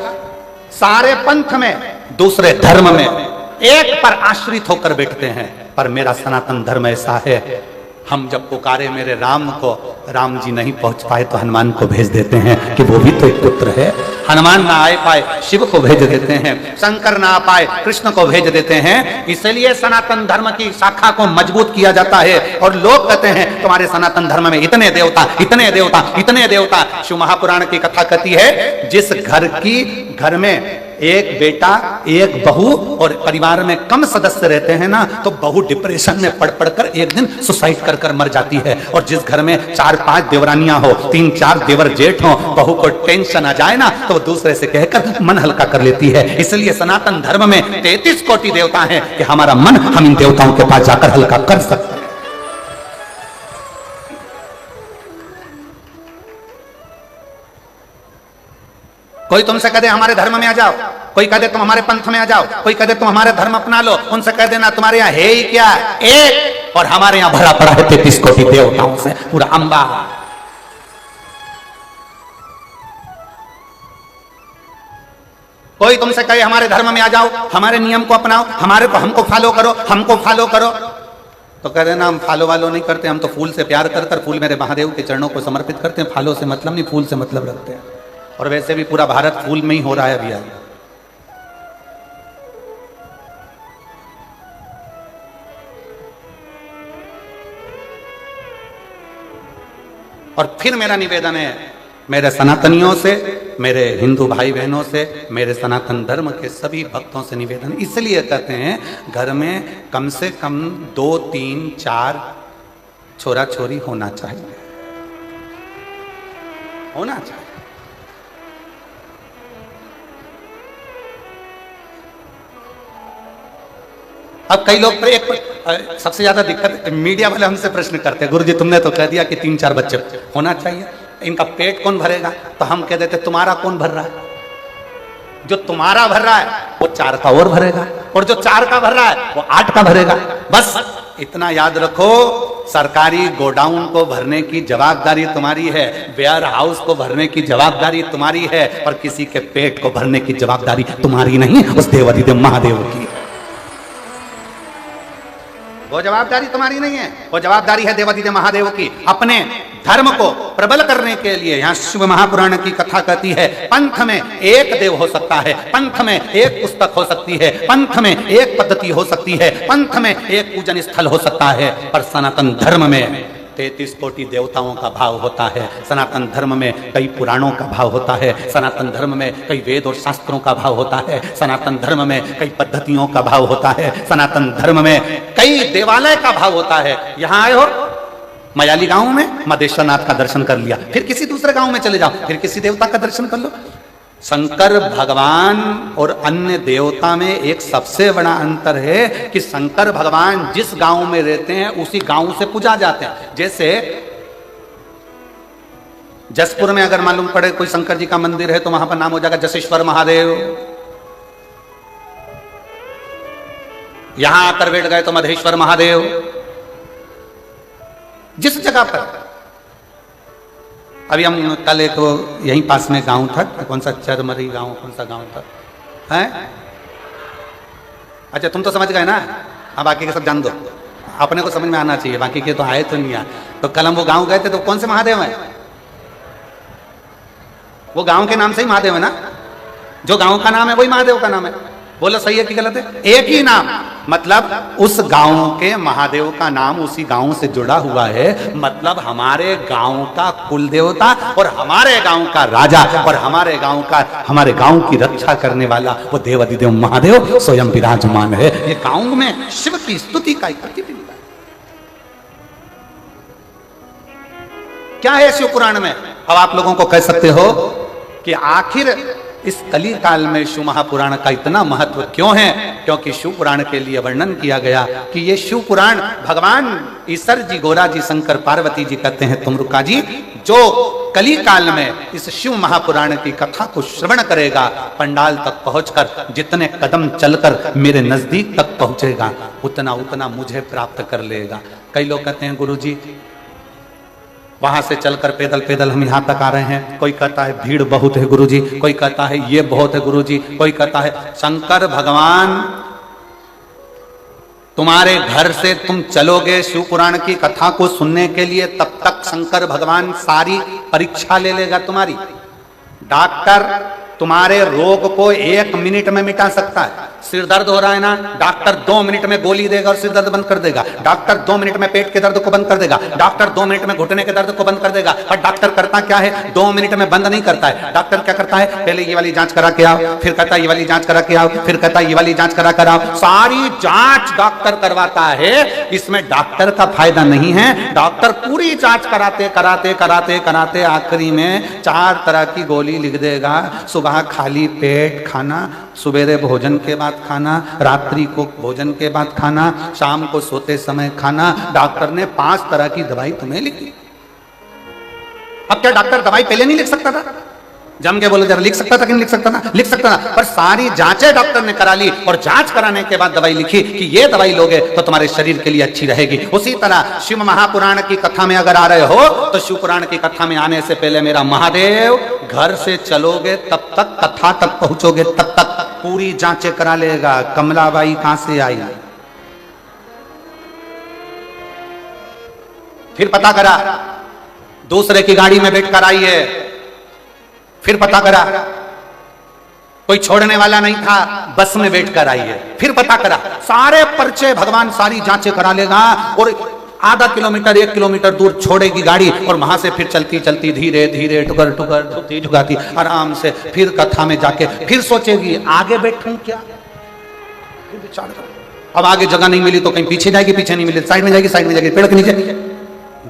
सारे पंथ में, दूसरे धर्म में एक पर आश्रित होकर बैठते हैं, पर मेरा सनातन धर्म ऐसा है, हम जब पुकारे मेरे राम को, राम जी नहीं पहुंच पाए तो हनुमान को भेज देते हैं कि वो भी तो एक पुत्र है। हनुमान ना आ पाए, शिव को भेज देते हैं, शंकर ना आ पाए, कृष्ण को भेज देते हैं। इसलिए सनातन धर्म की शाखा को मजबूत किया जाता है, और लोग कहते हैं तुम्हारे सनातन धर्म में इतने देवता, इतने देवता, इतने देवता। शिव महापुराण की कथा कहती है, जिस घर में एक बेटा एक बहू और परिवार में कम सदस्य रहते हैं ना, तो बहू डिप्रेशन में पड़ पड़कर एक दिन सुसाइड कर कर मर जाती है। और जिस घर में 4-5 देवरानियां हो, 3-4 देवर जेठ हो, बहू को टेंशन आ जाए ना तो वो दूसरे से कहकर मन हल्का कर लेती है। इसलिए सनातन धर्म में 33 कोटि देवता हैं कि हमारा मन हम इन देवताओं के पास जाकर हल्का कर सकते हैं। कोई तुमसे कह दे हमारे धर्म में आ जाओ, कोई कह दे तुम हमारे पंथ में आ जाओ, कोई कह दे तुम हमारे धर्म अपना लो, उनसे कह देना तुम्हारे यहाँ है ही क्या, एक, और हमारे यहाँ भरा पड़ा है 33 कोटि देवताओं से पूरा अंबा। कोई तुमसे कहे हमारे धर्म में आ जाओ, हमारे नियम को अपनाओ, हमारे को हमको फॉलो करो, हमको फॉलो करो, तो कह देना हम फॉलो वालो नहीं करते, हम तो फूल से प्यार कर कर फूल मेरे महादेव के चरणों को समर्पित करते हैं, फॉलो से मतलब नहीं, फूल से मतलब रखते हैं। और वैसे भी पूरा भारत फूल में ही हो रहा है अभी। और फिर मेरा निवेदन है मेरे सनातनियों से, मेरे हिंदू भाई बहनों से, मेरे सनातन धर्म के सभी भक्तों से निवेदन इसलिए कहते हैं घर में कम से कम 2, 3, 4 छोरा छोरी होना चाहिए, होना चाहिए। अब कई लोग सबसे ज्यादा दिक्कत मीडिया वाले हमसे प्रश्न करते हैं, गुरुजी तुमने तो कह दिया कि 3-4 बच्चे होना चाहिए, इनका पेट कौन भरेगा? तो हम कह देते तुम्हारा कौन भर रहा है? जो तुम्हारा भर रहा है वो 4 का और भरेगा, और जो 4 का भर रहा है वो 8 का भरेगा। बस इतना याद रखो, सरकारी गोडाउन को भरने की जवाबदारी तुम्हारी है, वेयर हाउस को भरने की जवाबदारी तुम्हारी है, और किसी के पेट को भरने की जवाबदारी तुम्हारी नहीं, उस देवाधिदेव महादेव की। वो जवाबदारी तुम्हारी नहीं है, वो जवाबदारी है देवाधिदेव महादेव की। अपने धर्म को प्रबल करने के लिए यहाँ शिव महापुराण की कथा कहती है, पंथ में एक देव हो सकता है, पंथ में एक पुस्तक हो सकती है, पंथ में एक पद्धति हो सकती है, पंथ में एक पूजन स्थल हो सकता है, पर सनातन धर्म में 33 कोटि देवताओं का भाव होता है। सनातन धर्म में कई पुराणों का भाव होता है, सनातन धर्म में कई वेद और शास्त्रों का भाव होता है, सनातन धर्म में कई पद्धतियों का भाव होता है, सनातन धर्म में कई देवालय का भाव होता है। यहाँ आए हो मयाली गांव में मदेश्वर नाथ का दर्शन कर लिया, फिर किसी दूसरे गांव में चले जाओ, फिर किसी देवता का दर्शन कर लो। शंकर भगवान और अन्य देवता में एक सबसे बड़ा अंतर है कि शंकर भगवान जिस गांव में रहते हैं उसी गांव से पूजा जाते हैं। जैसे जसपुर में अगर मालूम पड़े कोई शंकर जी का मंदिर है तो वहां पर नाम हो जाएगा जसेश्वर महादेव, यहां आकर बैठ गए तो मधेश्वर महादेव। जिस जगह पर अभी हम कल एक यहीं पास में गांव था, कौन सा चरमरी गांव, कौन सा गांव था है? अच्छा तुम तो समझ गए ना, अब बाकी के सब जान दो, अपने को समझ में आना चाहिए, बाकी के तो आए तो नहीं आए। तो कल हम वो गांव गए थे तो कौन से महादेव है? वो गांव के नाम से ही महादेव है ना, जो गांव का नाम है वही महादेव का नाम है। बोलो सही है कि गलत है? एक ही नाम, मतलब उस गांव के महादेव का नाम उसी गांव से जुड़ा हुआ है, मतलब हमारे गांव का कुल देवता और हमारे गांव का राजा और हमारे गांव की रक्षा करने वाला वो देवाधिदेव महादेव स्वयं विराजमान है। ये गांव में शिव की स्तुति का एक प्रतिबिंब है। क्या है शिव पुराण में? अब आप लोगों को कह सकते हो कि आखिर इस कली काल में शिव महापुराण का इतना महत्व क्यों है? क्योंकि शिव पुराण के लिए वर्णन किया गया कि ये शिव पुराण भगवान ईश्वर जी, गोरा जी, शंकर पार्वती जी कहते हैं तुमरुका जी, जो कली काल में इस शिव महापुराण की कथा को श्रवण करेगा, पंडाल तक पहुंचकर जितने कदम चलकर मेरे नजदीक तक पहुंचेगा उतना उतना मुझे प्राप्त कर लेगा। कई लोग कहते हैं गुरुजी वहां से चलकर पैदल पैदल हम यहाँ तक आ रहे हैं, कोई कहता है भीड़ बहुत है गुरुजी, कोई कहता है ये बहुत है गुरुजी, कोई कहता है शंकर भगवान तुम्हारे घर से तुम चलोगे शिव पुराण की कथा को सुनने के लिए, तब तक शंकर भगवान सारी परीक्षा ले लेगा तुम्हारी। डॉक्टर तुम्हारे रोग को 1 मिनट में मिटा सकता है, सिर दर्द हो रहा है ना, डॉक्टर 2 मिनट में गोली देगा और सिर दर्द बंद कर देगा। डॉक्टर 2 मिनट में पेट के दर्द को बंद कर देगा। डॉक्टर 2 मिनट में घुटने के दर्द को बंद कर देगा। पर डॉक्टर करता क्या है, 2 मिनट में बंद नहीं करता है। डॉक्टर क्या करता है, पहले ये वाली जांच करा के आओ, फिर कहता है ये वाली जांच करा के आओ, फिर कहता है ये वाली जांच करा कर आओ। सारी जांच डॉक्टर करवाता है। इसमें डॉक्टर का फायदा नहीं है। डॉक्टर पूरी जांच कराते कराते कराते कराते आखिरी में 4 तरह की गोली लिख देगा। सुबह खाली पेट खाना, सवेरे भोजन के बाद खाना, रात्रि को भोजन के बाद खाना, शाम को सोते समय खाना। डॉक्टर ने 5 तरह की दवाई तुम्हें लिखी। अब क्या डॉक्टर दवाई पहले नहीं लिख सकता था? जम के बोलो जरा, लिख सकता था कि नहीं लिख सकता था? लिख सकता था, पर सारी जांचें डॉक्टर ने करा ली और जांच कराने के बाद दवाई लिखी कि ये दवाई लोगे तो तुम्हारे शरीर के लिए अच्छी रहेगी। उसी तरह शिव महापुराण की कथा में अगर आ रहे हो तो शिव पुराण की कथा में आने से पहले मेरा महादेव घर से चलोगे तब तक, कथा तक पहुंचोगे तब तक पूरी जांचें करा लेगा। कमलाबाई कहां से आई, फिर पता करा दूसरे की गाड़ी में बैठकर आई है, फिर पता करा कोई छोड़ने वाला नहीं था, बस में बैठकर आई है, फिर पता करा। सारे पर्चे भगवान सारी जांचें करा लेगा और आधा किलोमीटर 1 किलोमीटर दूर छोड़ेगी गाड़ी और वहां से फिर चलती चलती धीरे धीरे टुकर टुकर झुकती झुकाती आराम से फिर कथा में जाके फिर सोचेगी आगे बैठूं क्या। अब आगे जगह नहीं मिली तो कहीं पीछे जाएगी, पीछे नहीं मिली साइड में जाएगी, साइड में जाएगी, पेड़ के नीचे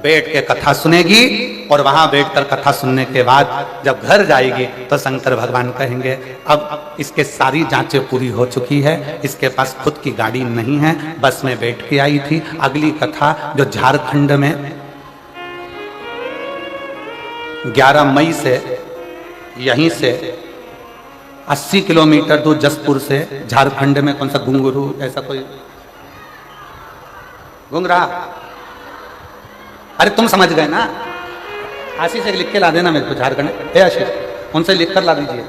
बैठ के कथा सुनेगी। और वहां बैठकर कथा सुनने के बाद जब घर जाएगी तो शंकर भगवान कहेंगे अब इसके सारी जांचें पूरी हो चुकी है, इसके पास खुद की गाड़ी नहीं है, बस में बैठ के आई थी। अगली कथा जो झारखंड में 11 मई से यहीं से 80 किलोमीटर दूर जसपुर से झारखंड में कौन सा घुंगरू ऐसा कोई घूम रहा, अरे तुम समझ गए ना। आशीष से लिख के ला देना मेरे को, झारखंड है आशीष, उनसे लिख कर ला दीजिए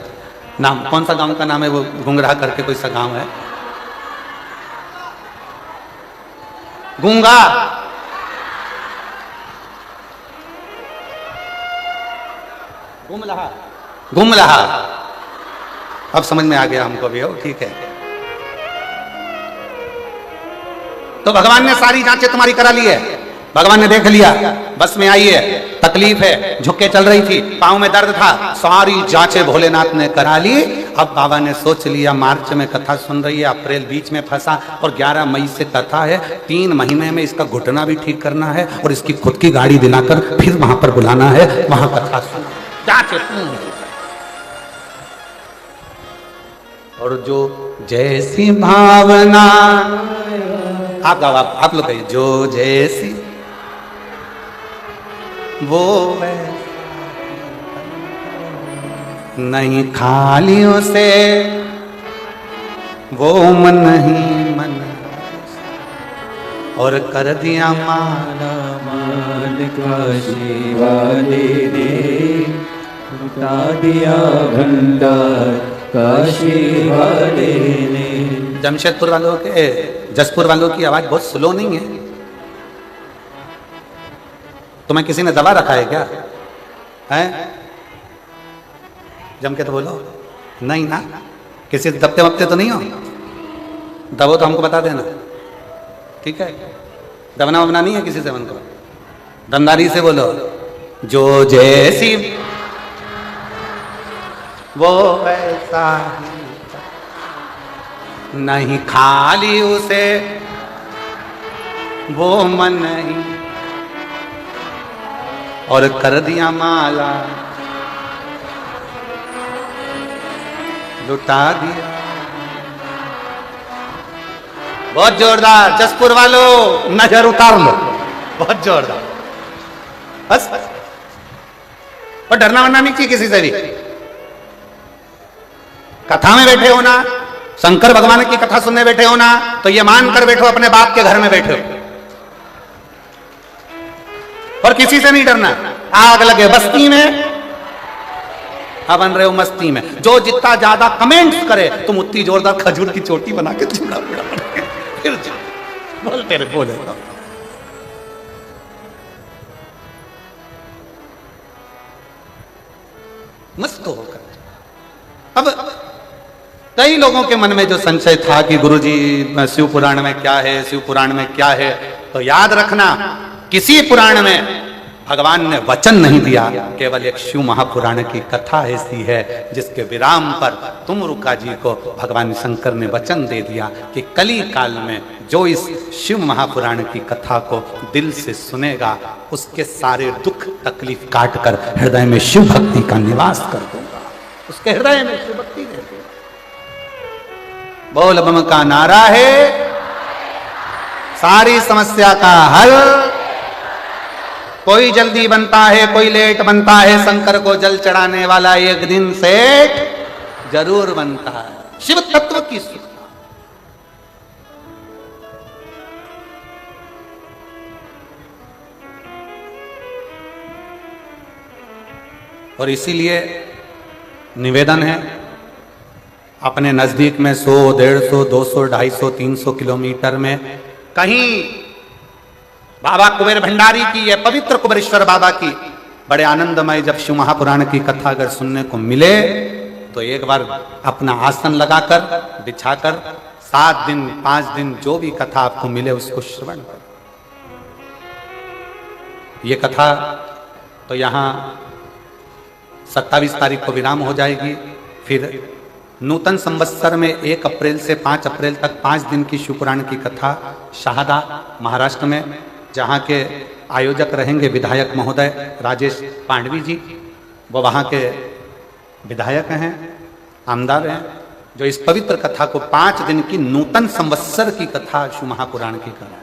नाम, कौन सा गांव का नाम है वो, गुंगरा करके कोई सा गांव है, गूंगा, गुमलहा, गुमलहा। अब समझ में आ गया हमको भी, हो ठीक है। तो भगवान ने सारी जांचें तुम्हारी करा ली है, भगवान ने देख लिया, बस में आई है, तकलीफ है, झुक के चल रही थी, पांव में दर्द था, सारी जांचें भोलेनाथ ने करा ली। अब बाबा ने सोच लिया मार्च में कथा सुन रही है, अप्रैल बीच में फंसा और 11 मई से कथा है, 3 महीने में इसका घुटना भी ठीक करना है और इसकी खुद की गाड़ी दिलाकर फिर वहां पर बुलाना है, वहां कथा सुन जांचें। और जो जैसी भावना, आप गाओ, आप लोग कहिए, जो जैसी वो नहीं खाली उसे वो मन ही मन और कर दिया माला मान काशी वाले ने लुटा दिया भंडार काशी वाले ने। जमशेदपुर वालों के, जसपुर वालों की आवाज बहुत स्लो नहीं है। तुम्हें किसी ने दबा रखा है क्या? है जम के तो बोलो, नहीं ना, किसी दबते वबते तो नहीं हो, दबो तो हमको बता देना, ठीक है? दबना वबना नहीं है किसी से, मन को दमदारी से बोलो, जो जैसी वो वैसा नहीं खाली उसे वो मन नहीं और कर दिया माला लुटा दिया। बहुत जोरदार, जसपुर वालों नजर उतार लो, बहुत जोरदार बस। और डरना वरना नहीं चाहिए किसी से भी। कथा में बैठे हो ना, शंकर भगवान की कथा सुनने बैठे हो ना, तो ये मान कर बैठो अपने बाप के घर में बैठे हो और किसी से नहीं डरना। आग लगे बस्ती में, अब बन रहे हो मस्ती में। जो जितना ज्यादा कमेंट्स करे तुम उतनी जोरदार खजूर की चोटी बना के चूड़ा पुड़ा फिर बोलते रहे, बोले मस्त होकर। अब कई लोगों के मन में जो संशय था कि गुरुजी शिव पुराण में क्या है, शिव पुराण में क्या है, तो याद रखना किसी पुराण में भगवान ने वचन नहीं दिया, केवल एक शिव महापुराण की कथा ऐसी है जिसके विराम पर तुमरुका जी को भगवान शंकर ने वचन दे दिया कि कली काल में जो इस शिव महापुराण की कथा को दिल से सुनेगा उसके सारे दुख तकलीफ काट कर हृदय में शिव भक्ति का निवास कर दूंगा, उसके हृदय में शिव भक्ति दे दूंगा। बोल बम का नारा है, सारी समस्या का हल। कोई जल्दी बनता है, कोई लेट बनता है, शंकर को जल चढ़ाने वाला एक दिन सेठ जरूर बनता है। शिव तत्व की सूचना। और इसीलिए निवेदन है, अपने नजदीक में 100, 150, 200, 250, 300 किलोमीटर में कहीं बाबा कुबेर भंडारी की या पवित्र कुबेरेश्वर बाबा की बड़े आनंदमय जब शिव महापुराण की कथा अगर सुनने को मिले तो एक बार अपना आसन लगाकर बिछाकर 7 दिन 5 दिन जो भी कथा आपको मिले उसको श्रवण करो। ये कथा तो यहाँ 27 तारीख को विराम हो जाएगी। फिर नूतन संवत्सर में 1 अप्रैल से 5 अप्रैल तक 5 दिन की शिवपुराण की कथा शाहदा महाराष्ट्र में, जहाँ के आयोजक रहेंगे विधायक महोदय राजेश पांडवी जी, वो वहाँ के विधायक हैं, आमदार हैं, जो इस पवित्र कथा को 5 दिन की नूतन संवत्सर की कथा शिव महापुराण की कथा,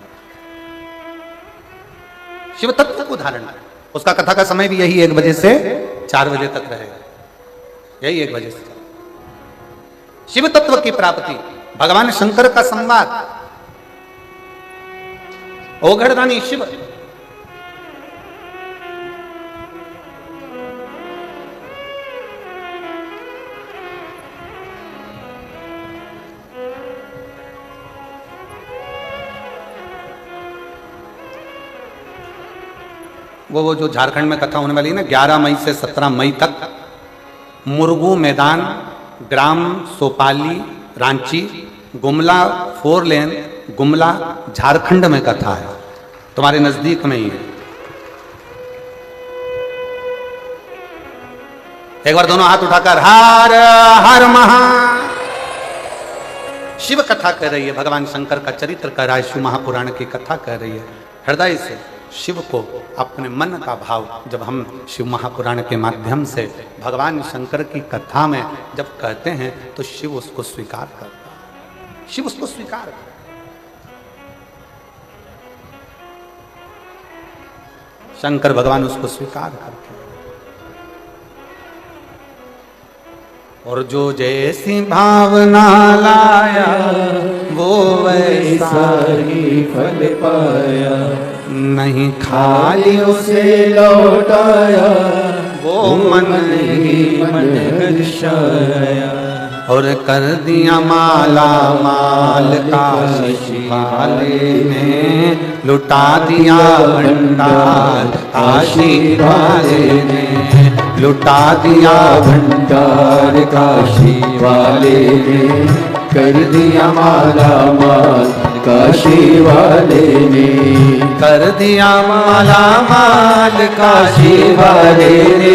शिव तत्व को धारण है। उसका कथा का समय भी यही 1 बजे से 4 बजे तक रहेगा, यही 1 बजे से। शिव तत्व की प्राप्ति, भगवान शंकर का संवाद, ओघड़दानी शिव। वो जो झारखंड में कथा होने वाली है ना, 11 मई से 17 मई तक, मुरगू मैदान, ग्राम सोपाली, रांची, गुमला 4 लेन, गुमला, झारखंड में कथा है, तुम्हारे नजदीक में ही है। एक बार दोनों हाथ उठाकर हर हर महा शिव कथा कह रही है, भगवान शंकर का चरित्र कह रहा है, शिव महापुराण की कथा कह रही है। हृदय से शिव को अपने मन का भाव जब हम शिव महापुराण के माध्यम से भगवान शंकर की कथा में जब कहते हैं तो शिव उसको स्वीकार करता है, शिव उसको स्वीकार करता है। शंकर भगवान उसको स्वीकार करते हैं। और जो जैसी भावना लाया वो वैसा ही फल पाया, नहीं खाली उसे लौटाया, वो मन ही मन हर्षाया। और कर दिया माला माल काशी वाले ने, लुटा दिया भंडार काशी वाले ने, लुटा दिया भंडार काशी वाले ने, कर दिया माला माल काशी वाले ने, कर दिया माला माल काशी वाले ने,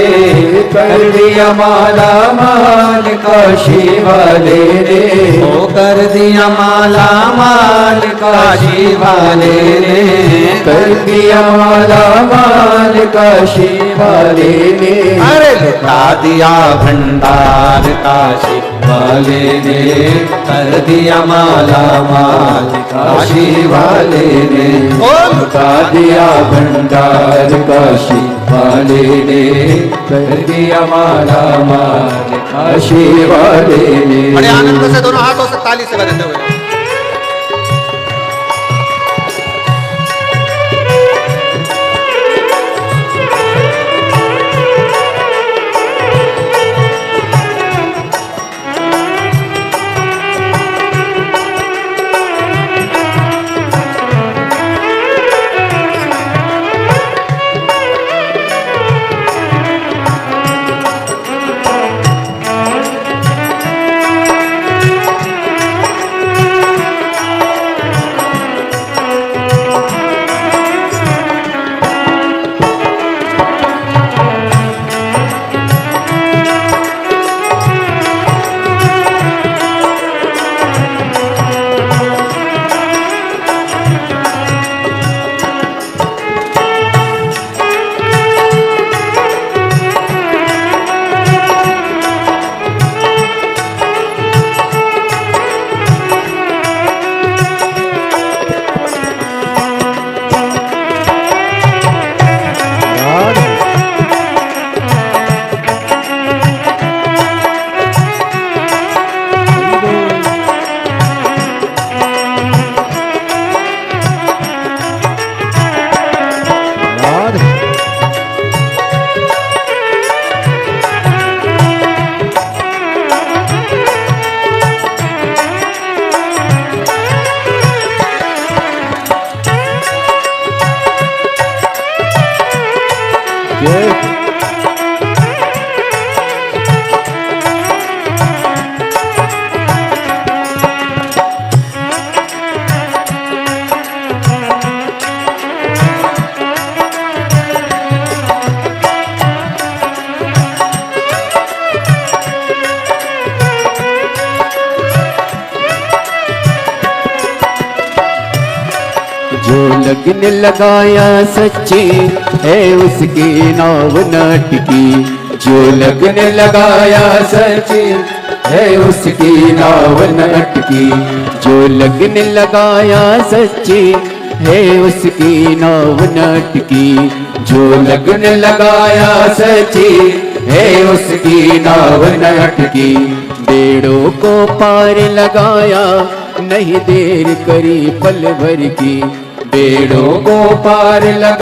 कर दिया माला माल काशी वाले ने, ओ कर दिया माला माल काशी वाले ने, कर दिया माला माल काशी वाले ने, अरे लुटा दिया भंडार काशी वाले ने, कर दिया माला माल काशी वाले ने, ओ लुटा दिया भंडार काशी वाले ने, कर दिया माला माल काशी वाले ने। बड़े आनंद से दोनों हाथों से ताली से बजाते हुए लगन लगाया सच्ची है उसकी नाव न टिकी। जो लगन लगाया सच्ची है उसकी नाव न टिकी। जो लगन लगाया सच्ची है उसकी नाव न टिकी। जो लगन लगाया सच्ची है उसकी नाव न टिकी। बेड़ों को पार लगाया नहीं देर करी पल भर की। बेड़ों को पार लगा